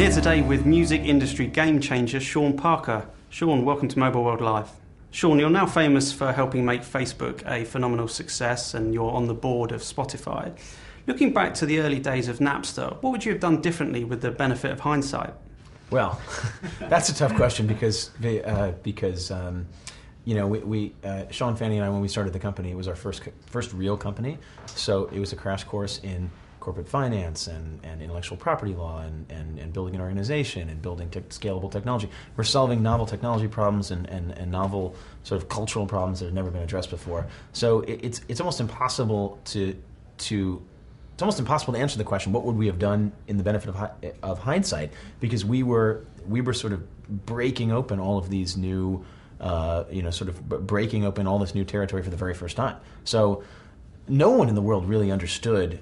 here today with music industry game changer Sean Parker. Sean, welcome to Mobile World Live. Sean, you're now famous for helping make Facebook a phenomenal success, and you're on the board of Spotify. Looking back to the early days of Napster, what would you have done differently with the benefit of hindsight? Well, that's a tough question because Sean, Fanny, and I, when we started the company, it was our first real company. So it was a crash course in corporate finance and intellectual property law and building an organization and building scalable technology. We're solving novel technology problems and novel sort of cultural problems that have never been addressed before. So it's almost impossible to answer the question, what would we have done in the benefit of hindsight? Because we were sort of breaking open all of these new, breaking open all this new territory for the very first time. So no one in the world really understood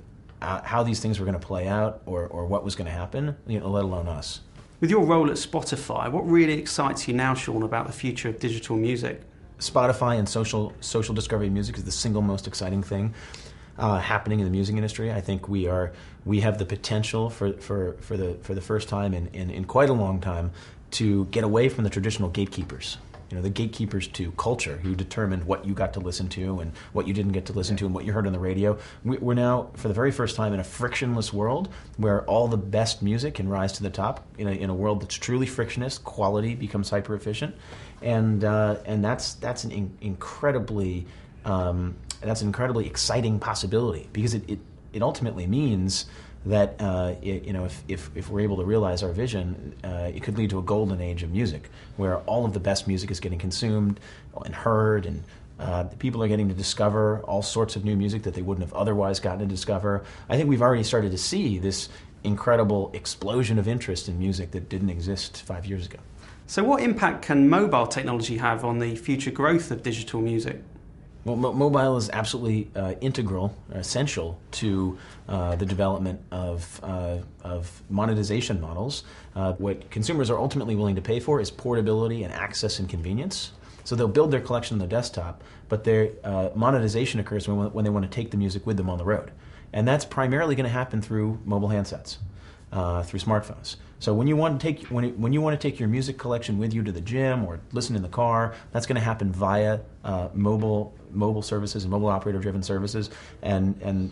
how these things were going to play out or what was going to happen, let alone us. With your role at Spotify, what really excites you now, Sean, about the future of digital music? Spotify and social discovery of music is the single most exciting thing happening in the music industry. I think we have the potential for the first time in quite a long time to get away from the traditional gatekeepers. The gatekeepers to culture who determined what you got to listen to and what you didn't get to listen to and what you heard on the radio. We're now, for the very first time, in a frictionless world where all the best music can rise to the top in a world that's truly frictionless. Quality becomes hyper efficient, and that's an incredibly exciting possibility, because it ultimately means that if we're able to realize our vision, it could lead to a golden age of music, where all of the best music is getting consumed and heard, and people are getting to discover all sorts of new music that they wouldn't have otherwise gotten to discover. I think we've already started to see this incredible explosion of interest in music that didn't exist 5 years ago. So what impact can mobile technology have on the future growth of digital music? Well, mobile is absolutely integral, essential to the development of monetization models. What consumers are ultimately willing to pay for is portability and access and convenience. So they'll build their collection on the desktop, but their monetization occurs when they want to take the music with them on the road. And that's primarily going to happen through mobile handsets, through smartphones. So when you want to take your music collection with you to the gym or listen in the car, that's going to happen via mobile services and mobile operator-driven services, and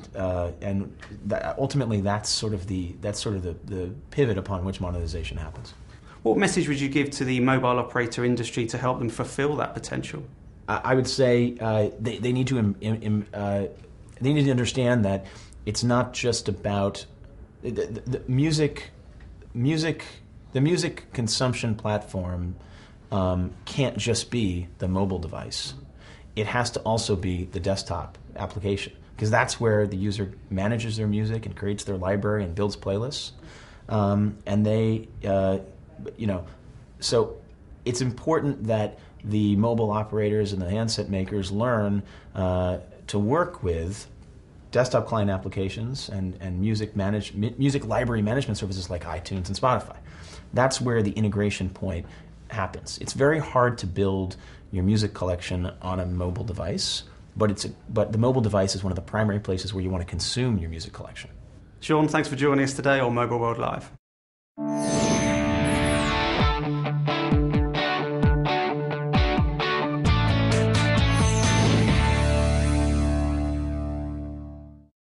ultimately that's sort of the pivot upon which monetization happens. What message would you give to the mobile operator industry to help them fulfill that potential? I would say they need to understand that it's not just about the music consumption platform. Can't just be the mobile device. It has to also be the desktop application, because that's where the user manages their music and creates their library and builds playlists. So it's important that the mobile operators and the handset makers learn to work with desktop client applications and music library management services like iTunes and Spotify. That's where the integration point happens. It's very hard to build your music collection on a mobile device, but the mobile device is one of the primary places where you want to consume your music collection. Sean, thanks for joining us today on Mobile World Live.